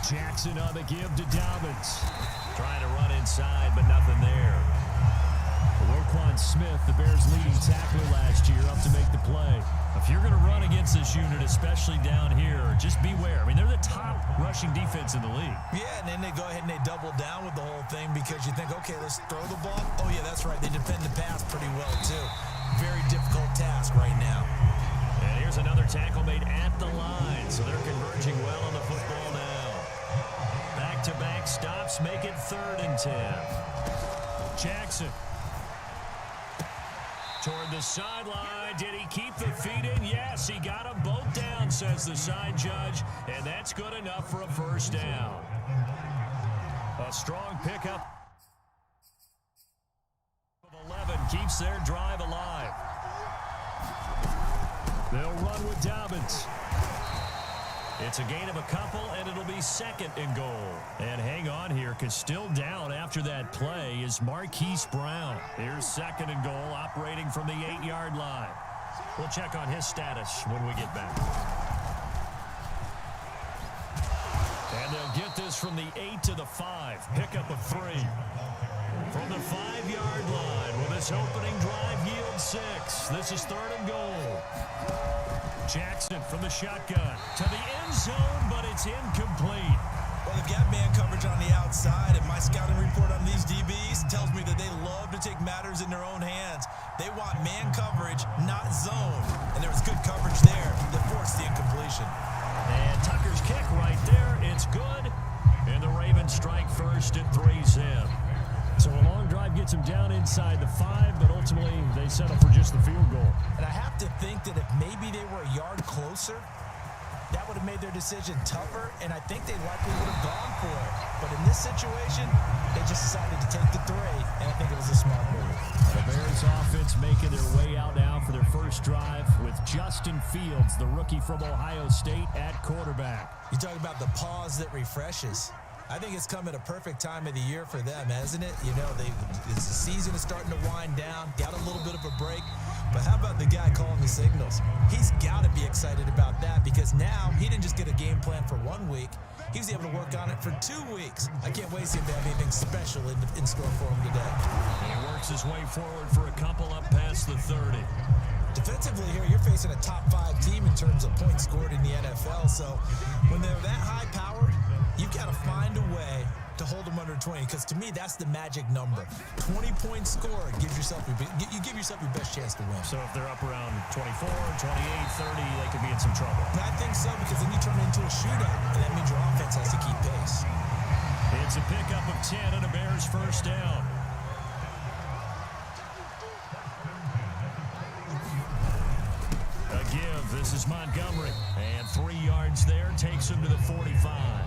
Jackson on the give to Dobbins. Trying to run inside, but nothing there. Roquan Smith, the Bears' leading tackler last year, up to make the play. If you're going to run against this unit, especially down here, just beware. I mean, they're the top rushing defense in the league. Yeah, and then they go ahead and they double down with the whole thing because you think, okay, let's throw the ball. Oh, yeah, that's right. They defend the pass pretty well, too. Very difficult task right now. And here's another tackle made at the line, so they're converging well on the football now. Back-to-back stops make it 3rd and 10. Jackson. Toward the sideline. Did he keep the feet in? Yes, he got them both down, says the side judge, and that's good enough for a 1st down. A strong pickup of 11 keeps their drive alive. They'll run with Dobbins. It's a gain of a couple, and it'll be 2nd and goal. And hang on here, because still down after that play is Marquise Brown. Here's 2nd and goal, operating from the 8-yard line. We'll check on his status when we get back. And they'll get this from the 8 to the 5. Pickup of 3. From the 5-yard line, will this opening drive yield 6? This is 3rd and goal. Jackson from the shotgun to the end zone, but it's incomplete. Well, they've got man coverage on the outside, and my scouting report on these DBs tells me that they love to take matters in their own hands. They want man coverage, not zone. And there was good coverage there that forced the incompletion. And Tucker's kick right there. It's good. And the Ravens strike first at 3-zip. So a long drive gets them down inside the 5, but ultimately they settle for just the field goal. And I have to think that if maybe they were a yard closer, that would have made their decision tougher, and I think they likely would have gone for it. But in this situation, they just decided to take the 3, and I think it was a smart move. The Bears offense making their way out now for their first drive with Justin Fields, the rookie from Ohio State, at quarterback. You talk about the pause that refreshes. I think it's come at a perfect time of the year for them, hasn't it? You know, the season is starting to wind down, got a little bit of a break. But how about the guy calling the signals? He's got to be excited about that because now he didn't just get a game plan for 1 week. He was able to work on it for 2 weeks. I can't wait to see him have anything special in store for him today. He works his way forward for a couple up past the 30. Defensively here, you're facing a top 5 team in terms of points scored in the NFL. So when they're that high-powered, you've got to find a way to hold them under 20, because to me, that's the magic number. 20 points scored gives yourself you give yourself your best chance to win. So if they're up around 24, 28, 30, they could be in some trouble. And I think so, because then you turn it into a shootout, and that means your offense has to keep pace. It's a pickup of 10 and a Bears 1st down. This is Montgomery. And 3 yards there takes him to the 45.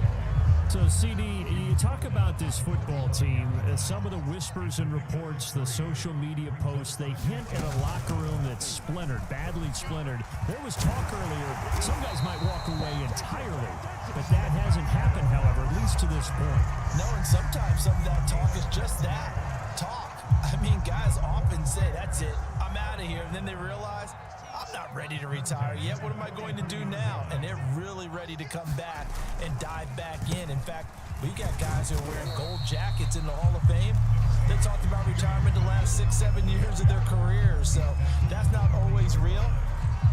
So, CD, you talk about this football team. Some of the whispers and reports, the social media posts, they hint at a locker room that's splintered, badly splintered. There was talk earlier, some guys might walk away entirely. But that hasn't happened, however, at least to this point. No, and sometimes some of that talk is just that, talk. I mean, guys often say, that's it, I'm out of here. And then they realize, I'm not ready to retire yet. What am I going to do now? And they're really ready to come back and dive back in. In fact, we got guys who are wearing gold jackets in the Hall of Fame. They talked about retirement the last 6-7 years of their careers. So that's not always real.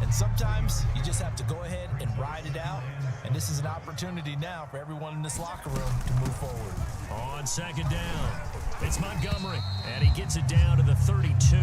And sometimes you just have to go ahead and ride it out. And this is an opportunity now for everyone in this locker room to move forward. On second down, it's Montgomery, and he gets it down to the 32.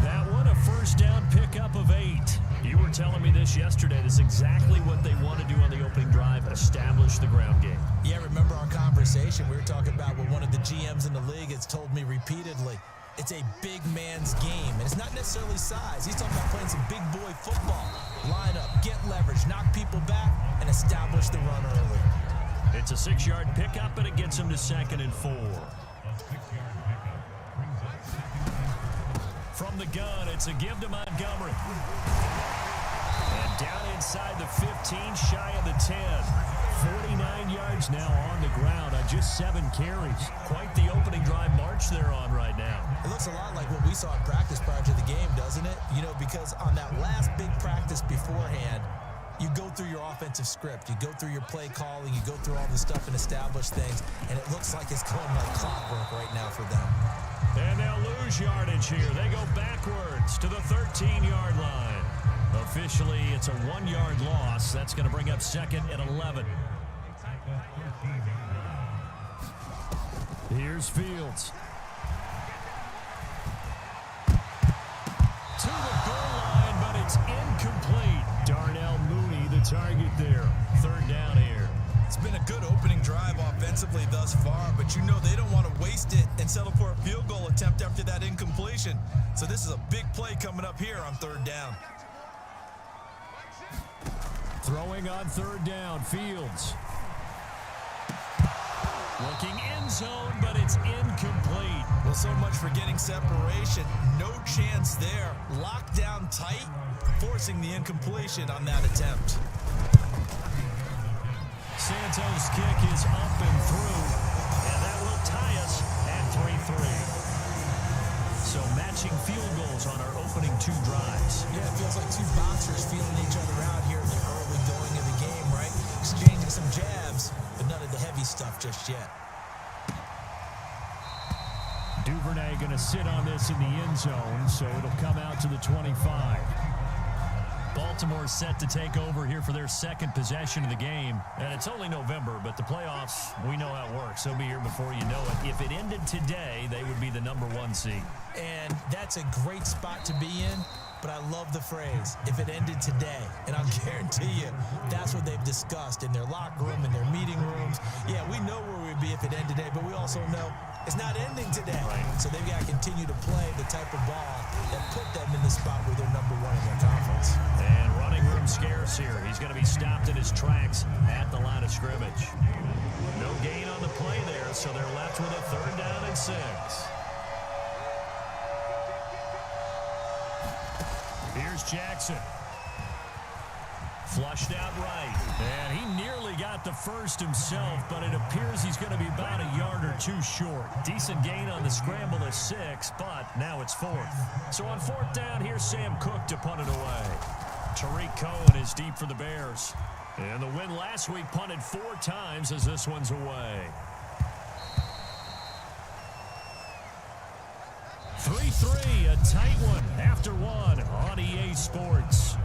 That one, a first down pickup of 8. You were telling me this yesterday. This is exactly what they want to do on the opening drive, establish the ground game. Yeah, remember our conversation? We were talking about what one of the GMs in the league has told me repeatedly. It's a big man's game, and it's not necessarily size. He's talking about playing some big boy football. Line up, get leverage, knock people back, and establish the run early. It's a 6-yard pickup, and it gets him to 2nd and 4. From the gun, it's a give to Montgomery. And down inside the 15, shy of the 10. 49 yards now on the ground on just 7 carries. Quite the opening drive march they're on right now. It looks a lot like what we saw in practice prior to the game, doesn't it? You know, because on that last big practice beforehand, you go through your offensive script, you go through your play calling, you go through all this stuff and establish things, and it looks like it's going like clockwork right now for them. And they'll lose yardage here. They go backwards to the 13-yard line. Officially, it's a 1-yard loss. That's going to bring up 2nd and 11. Here's Fields. To the goal line, but it's incomplete. Darnell Mooney, the target there. 3rd down here. It's been a good opening drive offensively thus far, but you know they don't want to waste it and settle for a field goal attempt after that incompletion. So this is a big play coming up here on 3rd down. Throwing on 3rd down, Fields. Looking end zone, but it's incomplete. Well, so much for getting separation. No chance there. Locked down tight, forcing the incompletion on that attempt. Santos' kick is up and through, and that will tie us at 3-3. So matching field goals on our opening 2 drives. Yeah, it feels like 2 boxers feeling each other out here in the early going of the game, right? Exchanging some jabs, but none of the heavy stuff just yet. Duvernay going to sit on this in the end zone, so it'll come out to the 25. Baltimore set to take over here for their 2nd possession of the game. And it's only November, but the playoffs, we know how it works. They'll be here before you know it. If it ended today, they would be the number 1 seed. And that's a great spot to be in, but I love the phrase, if it ended today. And I'll guarantee you, that's what they've discussed in their locker room, in their meeting rooms. Yeah, we know where we'd be if it ended today, but we also know it's not ending today. Right. So they've got to continue to play the type of ball that put them in the spot where they're number 1 in their conference. And running room scarce here. He's going to be stopped in his tracks at the line of scrimmage. No gain on the play there, so they're left with a 3rd down and 6. Here's Jackson. Flushed out right. And he nearly got the first himself, but it appears he's going to be about a yard or 2 short. Decent gain on the scramble to 6, but now it's 4th. So on 4th down, here's Sam Cook to punt it away. Tariq Cohen is deep for the Bears. And the win last week punted 4 times as this one's away. 3-3, a tight one after 1 on EA Sports.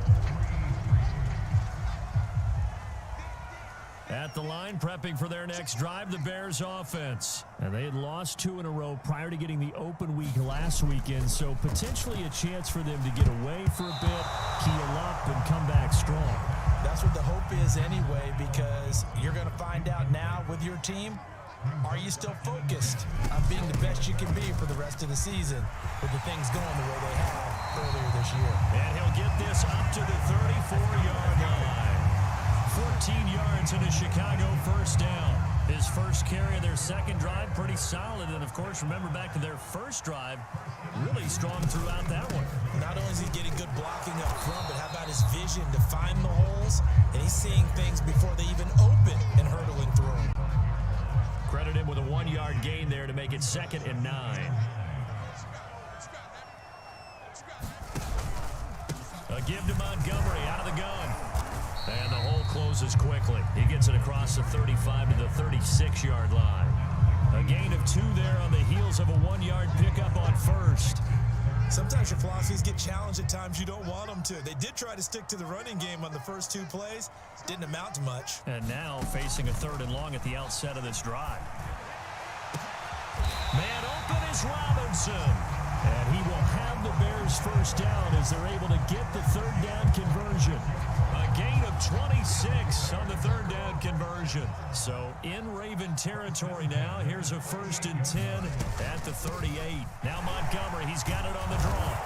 At the line, prepping for their next drive, the Bears offense. And they had lost 2 in a row prior to getting the open week last weekend, so potentially a chance for them to get away for a bit, keel up, and come back strong. That's what the hope is anyway, because you're going to find out now with your team, are you still focused on being the best you can be for the rest of the season with the things going the way they have earlier this year? And he'll get this up to the 15 yards and a Chicago first down. His first carry of their second drive, pretty solid. And, of course, remember back to their first drive, really strong throughout that one. Not only is he getting good blocking up front, but how about his vision to find the holes? And he's seeing things before they even open and hurdling through them. Credit him with a 1-yard gain there to make it 2nd and 9. A give to Montgomery out of the gun. And the hole closes quickly. He gets it across the 35 to the 36-yard line. A gain of 2 there on the heels of a 1-yard pickup on first. Sometimes your philosophies get challenged at times you don't want them to. They did try to stick to the running game on the first 2 plays. Didn't amount to much. And now facing a 3rd and long at the outset of this drive. Man open is Robinson. And he will have the Bears first down as they're able to get the 3rd down conversion. A gain of 26 on the 3rd down conversion. So in Raven territory now. Here's a 1st and 10 at the 38. Now Montgomery, he's got it on the draw.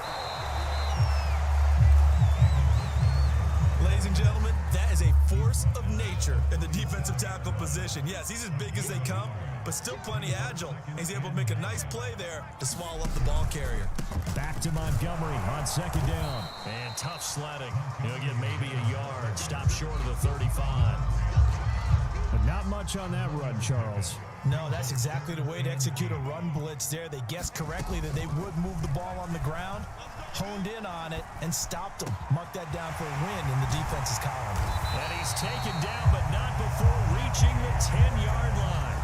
Ladies and gentlemen, that is a force of nature in the defensive tackle position. Yes, he's as big as they come, but still plenty agile. He's able to make a nice play there to swallow up the ball carrier. Back to Montgomery on 2nd down. And tough sledding. He'll get maybe a yard. Stop short of the 35. But not much on that run, Charles. No, that's exactly the way to execute a run blitz there. They guessed correctly that they would move the ball on the ground, honed in on it, and stopped them. Mark that down for a win in the defense's column. And he's taken down, but not before reaching the 10-yard line.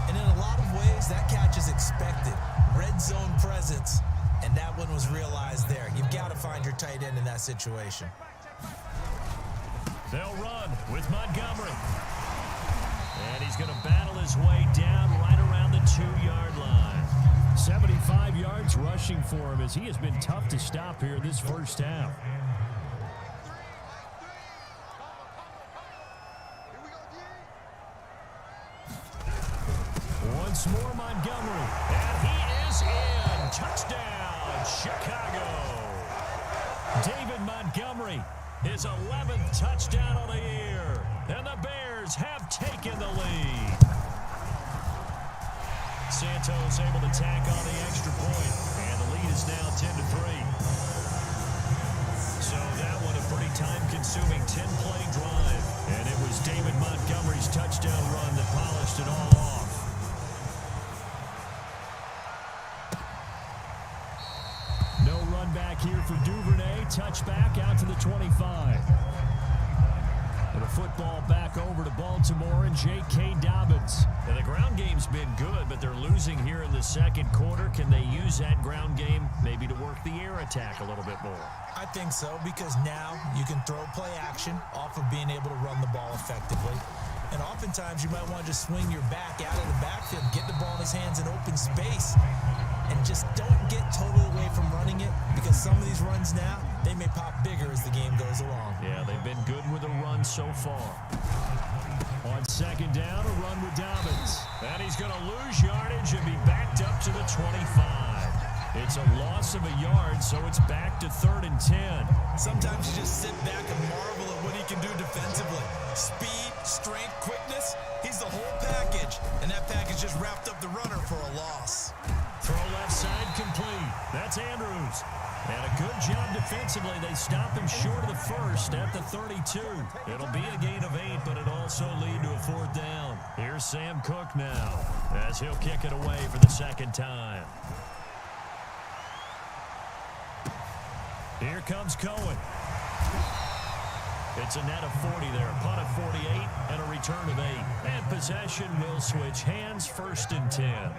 And in a lot of ways, that catch is expected. Red zone presence, and that one was realized there. You've got to find your tight end in that situation. They'll run with Montgomery. And he's going to battle his way down right around the 2-yard line. 75 yards rushing for him as he has been tough to stop here this first half. Once more Montgomery. And he is in. Touchdown, Chicago. David Montgomery, his 11th touchdown of the year. And the Bears have taken the lead. Santos able to tack on the extra point. And the lead is now 10-3. So that one a pretty time-consuming 10-play drive. And it was David Montgomery's touchdown run that polished it all off. No run back here for Duvernay. Touchback out to the 25. And a football back over to Baltimore and J.K. Dobbins. And the ground game's been good, but they're losing here in the second quarter. Can they use that ground game maybe to work the air attack a little bit more? I think so, because now you can throw play action off of being able to run the ball effectively. And oftentimes you might want to just swing your back out of the backfield, get the ball in his hands in open space, and just don't get totally away from running it, because some of these runs now, they may pop bigger as the game goes along. Yeah, they've been good with a run so far. On 2nd down, a run with Dobbins. And he's going to lose yardage and be backed up to the 25. It's a loss of a yard, so it's back to 3rd and 10. Sometimes you just sit back and marvel at what he can do defensively. Speed, strength, quickness, he's the whole package. And that package just wrapped up the runner for a loss. Throw left side complete. That's Andrews. And a good job defensively. They stop him short of the first at the 32. It'll be a gain of 8, but it'll also lead to a 4th down. Here's Sam Cook now as he'll kick it away for the 2nd time. Here comes Cohen. It's a net of 40 there. A punt of 48 and a return of 8. And possession will switch hands, 1st and 10.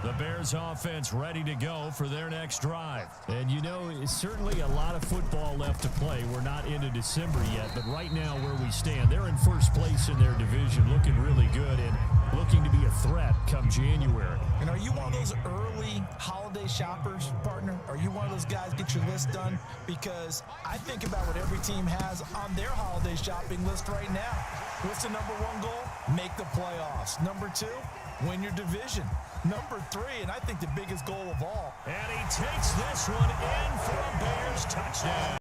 The Bears offense ready to go for their next drive. And you know, it's certainly a lot of football left to play. We're not into December yet, but right now where we stand, they're in first place in their division, looking really good and looking to be a threat come January. And are you one of those early holiday shoppers, partner? Are you one of those guys get your list done? Because I think about what every team has on their holiday shopping list right now. What's the number 1 goal? Make the playoffs. Number 2, win your division. Number 3, and I think the biggest goal of all. And he takes this one in for a Bears touchdown.